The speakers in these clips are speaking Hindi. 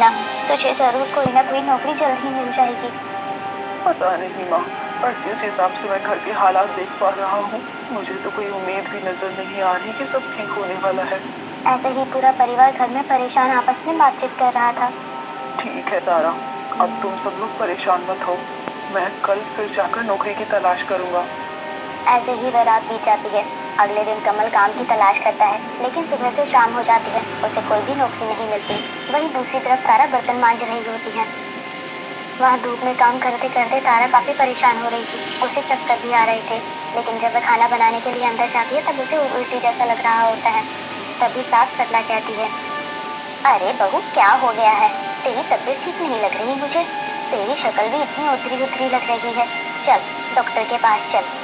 देखना, तुझे जरूर कोई ना कोई नौकरी जल्द ही मिल जाएगी। पता नहीं माँ, पर जिस हिसाब से मैं घर के हालात देख पा रहा हूँ, मुझे तो कोई उम्मीद भी नजर नहीं आ रही कि सब ठीक होने वाला है। ऐसे ही पूरा परिवार घर में परेशान आपस में बातचीत कर रहा था। ठीक है तारा, अब तुम सब लोग परेशान मत हो। मैं कल फिर जाकर नौकरी की तलाश करूंगा। ऐसे ही वह रात बीत जाती है। अगले दिन कमल काम की तलाश करता है, लेकिन सुबह से शाम हो जाती है, उसे कोई भी नौकरी नहीं मिलती। वहीं दूसरी तरफ तारा बर्तन मांज रही होती है। वहाँ धूप में काम करते करते तारा काफी परेशान हो रही थी। उसे चक्कर भी आ रहे थे, लेकिन जब वह खाना बनाने के लिए अंदर जाती है तब उसे उल्टी जैसा लग रहा होता है। तभी सास सरला कहती है, अरे बहू, क्या हो गया है? तेरी तबीयत ठीक नहीं लग रही मुझे। तेरी शक्ल भी इतनी उतरी उतरी लग रही है। चल, डॉक्टर के पास चल।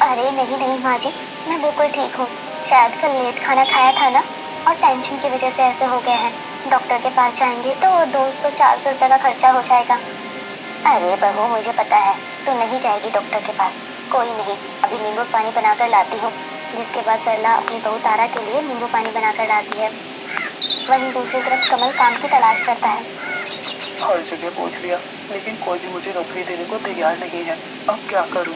अरे नहीं नहीं माँ जी, मैं बिल्कुल ठीक हूँ। शायद कल लेट खाना खाया था ना, और टेंशन की वजह से ऐसे हो गया है। डॉक्टर के पास जाएंगे तो 200-400 रुपये का खर्चा हो जाएगा। अरे बहू, मुझे पता है तू नहीं जाएगी डॉक्टर के पास। कोई नहीं, अभी नींबू पानी बनाकर लाती हूँ। जिसके बाद सरला अपनी बहू तारा के लिए नींबू पानी बनाकर लाती है। वहीं दूसरी तरफ कमल काम की तलाश करता है। हर जगह पूछ लिया, लेकिन कोई भी मुझे नौकरी देने को तैयार नहीं है। अब क्या करूं?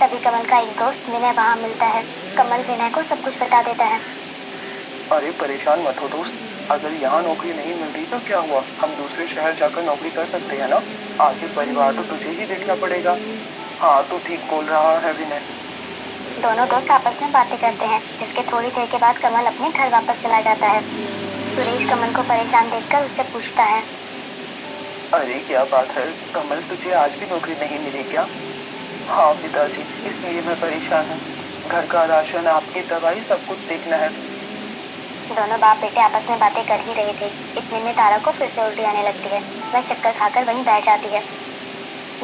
तभी कमल का एक दोस्त विनय वहाँ मिलता है। कमल विनय को सब कुछ बता देता है। अरे परेशान मत हो दोस्त, अगर यहाँ नौकरी नहीं मिल रही तो क्या हुआ, हम दूसरे शहर जाकर नौकरी कर सकते हैं ना। आगे परिवार तो तुझे ही देखना पड़ेगा। हाँ, तू ठीक बोल रहा है विनय। दोनों दोस्त आपस में बातें करते हैं, जिसके थोड़ी देर के बाद कमल अपने घर वापस चला जाता है। सुरेश कमल को परेशान देखकर उससे पूछता है, अरे क्या बात है कमल, तुझे आज भी नौकरी नहीं मिली क्या? हाँ पिताजी, इसलिए मैं परेशान हूँ। घर का राशन, आपकी दवाई, सब कुछ देखना है। दोनों बाप बेटे आपस में बातें कर ही रहे थे। इतने में तारा को फिर से उल्टी आने लगती है। वह चक्कर खाकर वहीं बैठ जाती है।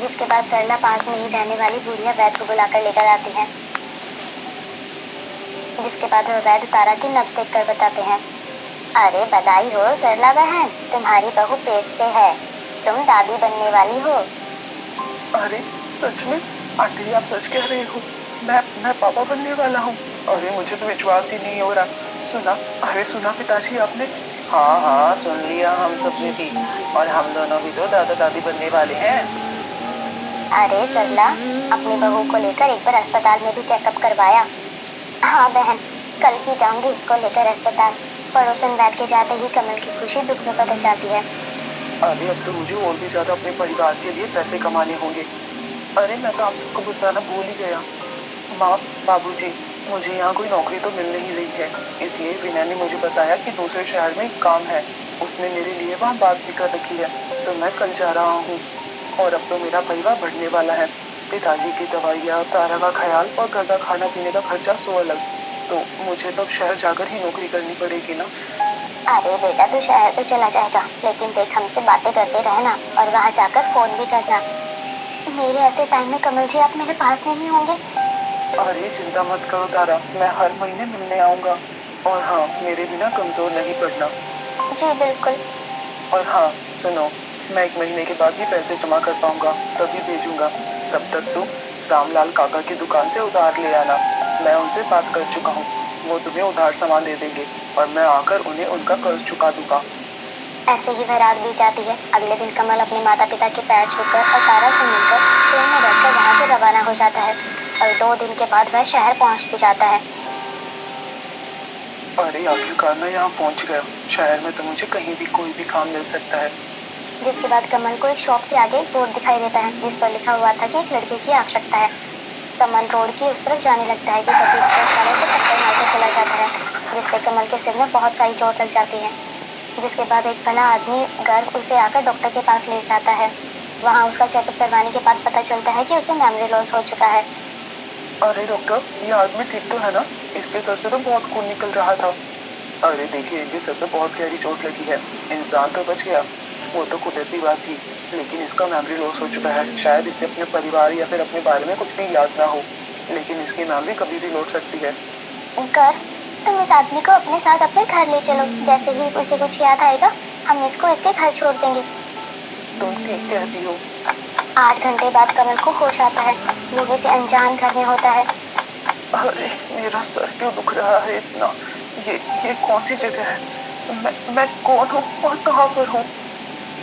जिसके बाद सरला पास में ही रहने वाली बुढ़िया वैद्य को बुलाकर लेकर आती है। जिसके बाद वह वैद्य तारा की नब्ज देखकर बताते हैं, अरे बधाई हो सरला बहन, तुम्हारी बहू पेट से है। तुम दादी बनने वाली हो। अरे सच में? आंटी आप सच कह रहे हो? मैं पापा बनने वाला हूँ? अरे मुझे तो विश्वास ही नहीं हो रहा। सुना? अरे सुना पिताजी आपने? हाँ हाँ, सुन लिया हम सबने भी। और हम दोनों भी तो दादा दादी बनने वाले हैं। अरे सरला, अपनी बहू को लेकर एक बार अस्पताल में भी चेकअप करवाया? हाँ बहन, कल ही जाऊंगी इसको लेकर अस्पताल। पड़ोसन बैठ के जाते ही कमल की खुशी दुख में बदल जाती है। अरे अब तो मुझे और भी ज्यादा अपने परिवार के लिए पैसे कमाने होंगे। अरे मैं तो आप सबको बताना भूल ही गया। माँ, बाबूजी, मुझे यहाँ कोई नौकरी तो मिल नहीं रही है, इसलिए विनय ने मुझे बताया कि दूसरे शहर में एक काम है। उसने मेरे लिए वहाँ बात भी कर रखी है, तो मैं कल जा रहा हूँ। और अब तो मेरा परिवार बढ़ने वाला है। पिताजी की दवाइयाँ, तारा का ख्याल और घर का खाना पीने का खर्चा सो अलग। तो मुझे तो अब शहर जाकर ही नौकरी करनी पड़ेगी ना। अरे बेटा, तू शहर तो चला जाएगा, लेकिन देख हमसे बातें करते रहना और वहाँ जाकर फोन भी करना। मेरे ऐसे टाइम में कमल जी आप मेरे पास नहीं होंगे? अरे चिंता मत करो तारा, मैं हर महीने मिलने आऊँगा। और हाँ, मेरे बिना कमजोर नहीं पड़ना। जी बिल्कुल। और हाँ सुनो, मैं 1 महीने के बाद ही पैसे जमा कर पाऊंगा, तभी भेजूंगा। तब तक तुम रामलाल काका की दुकान से उधार ले आना। मैं उनसे बात कर चुका हूँ, वो तुम्हें उधार सामान दे देंगे और मैं आकर उन्हें उनका कर्ज चुका दूंगा। ऐसे ही वह रात बीत जाती है। अगले दिन कमल अपने माता पिता के पैर छूकर और तारा से मिलकर ट्रेन में बैठकर वहाँ से रवाना हो जाता है। और 2 दिन के बाद वह शहर पहुँच भी जाता है। अरे आखिरकार मैं यहाँ पहुँच गया। शहर में तो मुझे कहीं भी कोई भी काम मिल सकता है। जिसके बाद कमल को एक शॉप के आगे एक बोर्ड दिखाई देता है, जिस पर लिखा हुआ था कि एक लड़के की आवश्यकता है। कमल रोड की उस तरफ जाने लगता है कि तभी ट्रक वाले से टक्कर मारकर चला जाता है, जिससे कमल के सिर में बहुत सारी चोट लग जाती है। जिसके बाद एक भला आदमी गर्भ उसे आकर डॉक्टर के पास ले जाता है। वहाँ उसका चेकअप करवाने के बाद पता चलता है कि उसे मेमोरी लॉस हो चुका है। अरे डॉक्टर, ये आदमी ठीक तो है ना? इसके सर से तो बहुत खून निकल रहा था। अरे देखिए, इनके सर पे बहुत गहरी चोट लगी है। इंसान तो बच गया, वो तो कुदरती बात थी, लेकिन इसका मेमोरी लॉस हो चुका है। शायद इसे अपने परिवार या फिर अपने बारे में कुछ भी याद ना हो, लेकिन इसकी मेमोरी कभी भी लौट सकती है। कर, तुम इस आदमी को अपने साथ अपने घर ले चलो। जैसे ही उसे कुछ याद आएगा, हम इसको इसके घर छोड़ देंगे। तुम ठीक कहती हो। 8 घंटे बाद कमल को होश आता है। वो किसी अनजान घर में होता है। अरे मेरा सर क्यों दुख रहा है इतना? ये कौन सी जगह है? मैं कौन हूँ और कहाँ पर हूँ?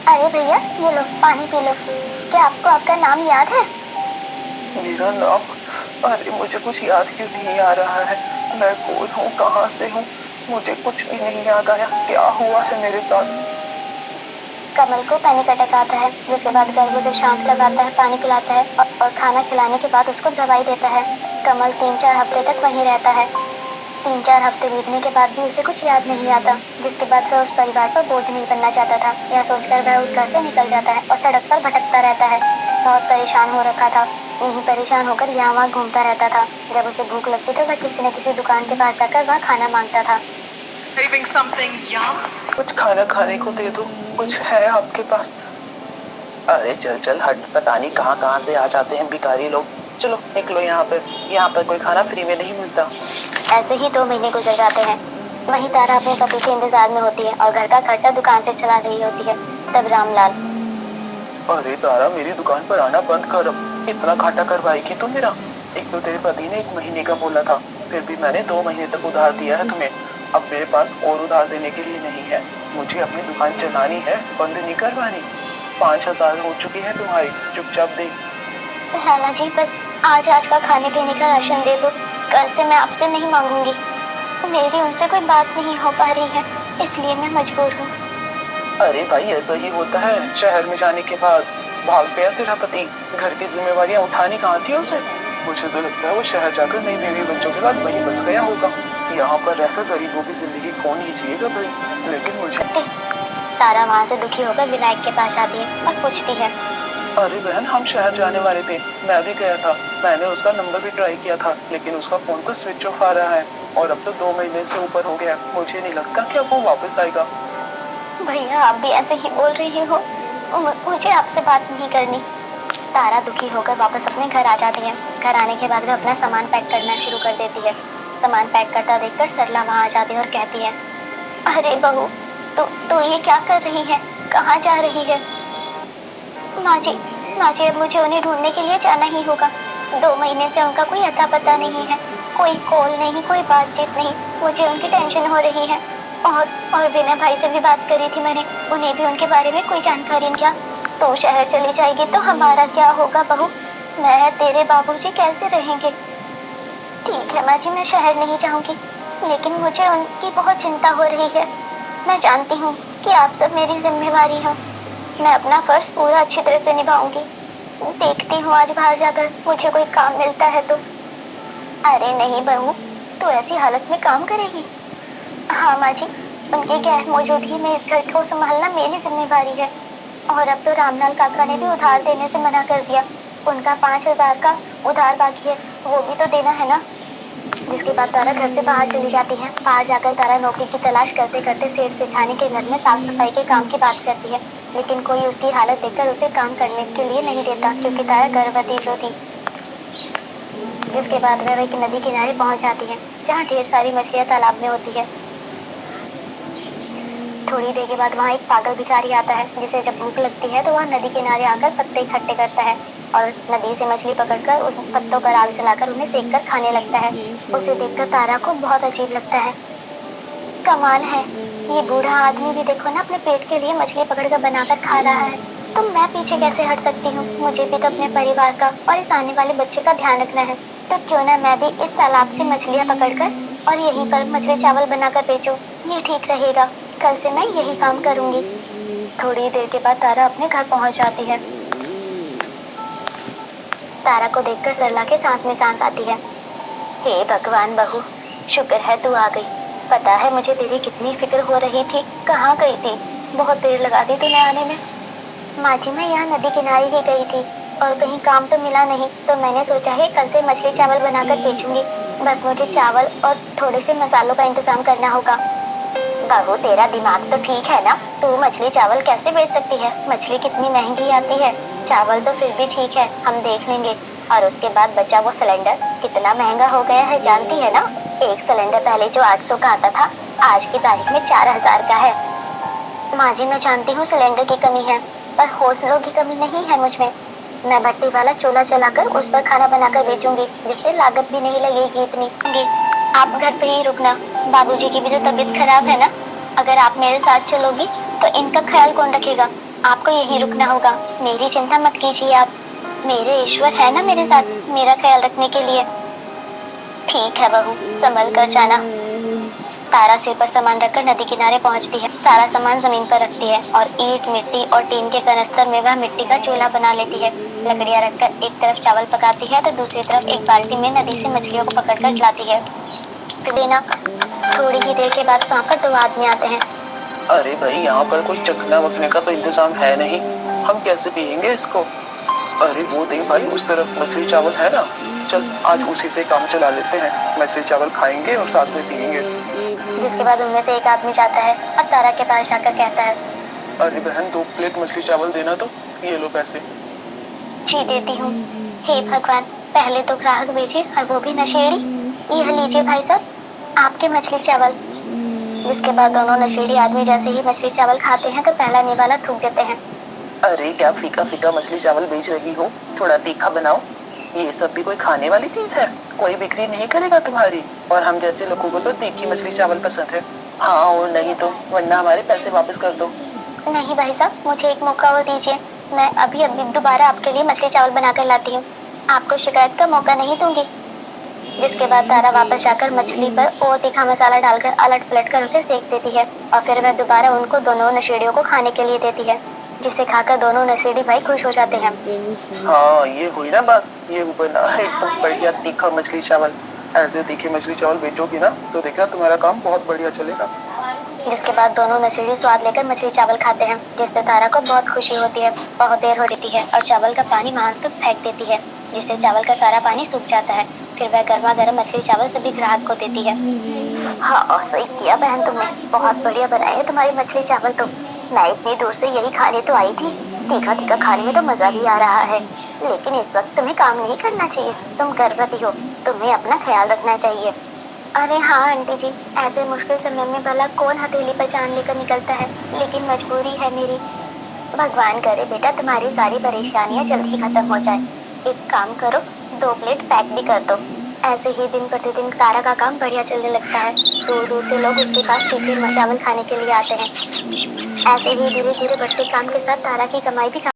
अरे भैया, ये लो पानी पी लो। क्या आपको आपका नाम याद है? मेरा नाम? अरे मुझे कुछ याद क्यों नहीं आ रहा है? मैं कौन हूँ, कहाँ से हूँ? मुझे कुछ भी नहीं याद आया। क्या हुआ है मेरे साथ? कमल को पैनिक अटैक आता है, जिसके बाद गर्भ उसे शांत लगाता है, पानी पिलाता है और खाना खिलाने के बाद उसको दवाई देता है। कमल 3-4 हफ्ते तक वहीं रहता है। 3-4 हफ्ते बीतने के बाद भी उसे कुछ याद नहीं आता, जिसके बाद वह उस परिवार पर बोझ नहीं बनना चाहता था। यह सोचकर वह उस घर से निकल जाता है और सड़क पर भटकता रहता है। बहुत परेशान हो रखा था, यही परेशान होकर यहाँ वहाँ घूमता रहता था। जब उसे भूख लगती तो वह किसी न किसी दुकान के पास जाकर वहाँ खाना मांगता था। Craving something yum? कुछ खाना खाने को दे दो, कुछ है आपके पास? अरे चल चल हट, पता नहीं कहाँ कहाँ से आ जाते हैं भिखारी लोग। चलो निकलो यहाँ पर कोई खाना फ्री में नहीं मिलता। ऐसे ही 2 महीने गुजर जाते हैं। वहीं तारा अपने पति के इंतजार में होती है और घर का खर्चा दुकान से चला रही होती है। तब रामलाल। अरे तारा, मेरी दुकान पर आना बंद कर अब। इतना घाटा करवाएगी तू मेरा? एक तो तेरे पति ने 1 महीने का बोला था, फिर भी मैंने 2 महीने तक उधार दिया है तुम्हें। अब मेरे पास और उधार देने के लिए नहीं है। मुझे अपनी दुकान चलानी है, बंद नहीं करवानी। 5,000 हो चुकी है तुम्हारी, चुपचाप दे। लाला जी, बस आज का खाने पीने का राशन दे दो। कल से मैं आपसे नहीं मांगूंगी। मेरी उनसे कोई बात नहीं हो पा रही है, इसलिए मैं मजबूर हूँ। अरे भाई, ऐसा ही होता है। शहर में जाने के बाद भाग गया तेरा पति। घर की जिम्मेवारियां उठानी कहाँ थी उसे? मुझे तो लगता है वो शहर जाकर नई बीवी बच्चों के बाद वहीं बस गया होगा। यहाँ पर रहकर गरीबों की जिंदगी कौन ही जिएगा भाई। लेकिन मुझे तारा वहाँ से दुखी होकर विनायक के पास आती है और पूछती है, अरे बहन, हम शहर जाने वाले थे, मैं भी गया था। मैंने उसका नंबर भी ट्राई किया था, लेकिन उसका फोन तो स्विच ऑफ आ रहा है और अब तो 2 महीने से ऊपर हो गया। मुझे नहीं लगता कि अब वो वापस आएगा। भैया आप भी ऐसे ही बोल रही हो, मुझे आपसे बात नहीं करनी। तारा दुखी होकर वापस अपने घर आ जाती है। घर आने के बाद वह अपना सामान पैक करना शुरू कर देती है। सामान पैक करता देखकर सरला वहाँ आ जाती है और कहती है, अरे बहू, तो ये क्या कर रही है? कहाँ जा रही है? माँ जी, अब मुझे उन्हें ढूंढने के लिए जाना ही होगा। 2 महीने से उनका कोई अता पता नहीं है, कोई कॉल नहीं, कोई बातचीत नहीं। मुझे उनकी टेंशन हो रही है। और विनय भाई से भी बात करी थी मैंने, उन्हें भी उनके बारे में कोई जानकारी नहीं। क्या तो शहर चली जाएगी तो हमारा क्या होगा बहू? मैं तेरे बाबूजी कैसे रहेंगे? ठीक है माँ जी, मैं शहर नहीं जाऊंगी, लेकिन मुझे उनकी बहुत चिंता हो रही है। मैं जानती हूँ कि आप सब मेरी जिम्मेवारी हो। मैं अपना फर्ज पूरा अच्छी तरह से निभाऊंगी। देखती हूँ आज बाहर जाकर मुझे कोई काम मिलता है तो। अरे नहीं बहू, तू ऐसी हालत में काम करेगी? हाँ माँ जी, उनकी गैर मौजूदगी में इस घर को संभालना मेरी जिम्मेवारी है। और अब तो रामलाल काका ने भी उधार देने से मना कर दिया। उनका 5,000 का उधार बाकी है, वो भी तो देना है ना। जिसके बाद तारा घर से बाहर चली जाती है। बाहर जाकर तारा नौकरी की तलाश करते करते सेठ सेठानी के घर में साफ सफाई के काम की बात करती है, लेकिन कोई उसकी हालत देखकर उसे काम करने के लिए नहीं देता, क्योंकि तारा गर्भवती जो थी। जिसके बाद वह एक नदी किनारे पहुंच जाती है, जहाँ ढेर सारी मछलियाँ तालाब में होती है। थोड़ी देर के बाद वहाँ एक पागल भिखारी आता है, जिसे जब भूख लगती है तो वह नदी किनारे आकर पत्ते इकट्ठे करता है और नदी से मछली पकड़कर उन पत्तों पर आग जलाकर उन्हें सेक कर खाने लगता है। उसे देखकर तारा को बहुत अजीब लगता है। कमाल है, ये बूढ़ा आदमी भी देखो ना अपने पेट के लिए मछली पकड़कर बनाकर खा रहा है, तो मैं पीछे कैसे हट सकती हूँ? मुझे भी तो अपने परिवार का और इस आने वाले बच्चे का ध्यान रखना है। तो क्यों ना मैं भी इस तालाब से मछलियाँ पकड़कर और यहीं पर मछली चावल बनाकर बेचूं? ये ठीक रहेगा। कल से मैं यही काम करूंगी। थोड़ी देर के बाद तारा अपने घर पहुंच जाती है। तारा को देखकर सरला के सांस में सांस आती है। हे भगवान बहू, शुक्र है तू आ गई। पता है मुझे तेरी कितनी फिक्र हो रही थी। कहाँ गई थी? बहुत देर लगा दी तूने आने में। माँ जी, मैं यहाँ नदी किनारे ही गई थी और कहीं काम तो मिला नहीं, तो मैंने सोचा है कल से मछली चावल बनाकर बेचूंगी। बस मुझे चावल और थोड़े से मसालों का इंतजाम करना होगा। बहू, तेरा दिमाग तो ठीक है ना? तू मछली चावल कैसे बेच सकती है? मछली कितनी महंगी आती है, चावल तो फिर भी ठीक है, हम देख लेंगे। और उसके बाद बचा वो सिलेंडर, कितना महंगा हो गया है जानती है ना? एक सिलेंडर पहले जो 800 का आता था, आज की तारीख में 4,000 का है। माँ जी, मैं जानती हूँ सिलेंडर की कमी है, पर हौसलों की कमी नहीं है मुझ में। मैं भट्टी वाला चूल्हा चलाकर उस पर खाना बनाकर बेचूंगी, जिससे लागत भी नहीं लगेगी इतनी। आप घर पे ही रुकना, बाबूजी की भी तो तबीयत खराब है ना। अगर आप मेरे साथ चलोगी तो इनका ख्याल कौन रखेगा? आपको यहीं रुकना होगा। मेरी चिंता मत कीजिए आप। मेरे ईश्वर है ना मेरे साथ, मेरा ख्याल रखने के लिए। ठीक है बहू, संभल कर जाना। तारा सिर पर सामान रखकर नदी किनारे पहुंचती है। सारा सामान जमीन पर रखती है और ईंट, मिट्टी और टीन के कनस्तर में वह मिट्टी का चूल्हा बना लेती है। लकड़ियां रखकर एक तरफ चावल पकाती है तो दूसरी तरफ एक बाल्टी में नदी से मछलियों को पकड़कर लाती है। देना। थोड़ी ही देर के बाद वहाँ पर दो आदमी आते हैं। अरे भाई, यहाँ पर कुछ चखना वखने का तो इंतजाम है नहीं, हम कैसे पियेंगे इसको? अरे वो देख भाई, उस तरफ मछली चावल है ना, चल आज उसी से काम चला लेते हैं। मछली चावल खाएंगे और साथ में पियेंगे। जिसके बाद उनमें से एक आदमी जाता है और तारा के पास जाकर कहता है, अरे बहन, 2 प्लेट मछली चावल देना तो, ये लो पैसे। जी देती हूँ। हे भगवान, पहले तो ग्राहक भेजे और वो भी नशेड़ी। यह लीजिए भाई साहब, आपके मछली चावल। जिसके बाद दोनों नशेड़ी आदमी जैसे ही मछली चावल खाते हैं तो पहला निवाला थूक देते हैं। अरे क्या फीका फीका मछली चावल बेच रही हो, थोड़ा तीखा बनाओ। ये सब भी कोई खाने वाली चीज है? कोई बिक्री नहीं करेगा तुम्हारी। और हम जैसे लोगों को तो तीखी मछली चावल पसंद है। हाँ और नहीं तो, वरना हमारे पैसे वापस कर दो। नहीं भाई साहब, मुझे एक मौका और दीजिए। मैं अभी अभी दोबारा आपके लिए मछली चावल बनाकर लाती हूँ। आपको शिकायत का मौका नहीं दूंगी। जिसके बाद तारा वापस जाकर मछली पर और तीखा मसाला डालकर अलट पलट कर उसे सेक देती है और फिर वह दोबारा उनको दोनों नशेड़ियों को खाने के लिए देती है, जिसे खाकर दोनों नशेड़ी भाई खुश हो जाते हैं। हाँ, ये हुई ना बात। ये बना है एकदम बढ़िया तीखा मछली चावल। ऐसे तीखे मछली चावल बेचोगी ना तो देखना तुम्हारा काम बहुत बढ़िया चलेगा। जिसके बाद दोनों नशेड़ी स्वाद लेकर मछली चावल खाते हैं, जिससे तारा को बहुत खुशी होती है। बहुत देर हो जाती है और चावल का पानी वहां तक फेंक देती है, जिससे चावल का सारा पानी सूख जाता है। फिर वह गर्मा गर्म मछली चावल सभी ग्राहक को देती है। हाँ सही किया बहन तुमने, बहुत बढ़िया बनाई है तुम्हारी मछली चावल तो। मैं इतनी दूर से यही खाने तो आई थी। तीखा तीखा खाने में तो मजा भी आ रहा है, लेकिन इस वक्त तुम्हें काम नहीं करना चाहिए। तुम गर्भवती हो, तुम्हें अपना ख्याल रखना चाहिए। अरे हाँ आंटी जी, ऐसे मुश्किल समय में भला कौन हथेली पर जान लेकर निकलता है, लेकिन मजबूरी है मेरी। भगवान करे बेटा तुम्हारी सारी परेशानियां जल्द ही खत्म हो जाए। एक काम करो, 2 प्लेट पैक भी कर दो। ऐसे ही दिन प्रतिदिन तारा का काम बढ़िया चलने लगता है। दूर दूर से लोग उसके पास तीखे चावल खाने के लिए आते हैं। ऐसे ही धीरे धीरे बढ़ते काम के साथ तारा की कमाई भी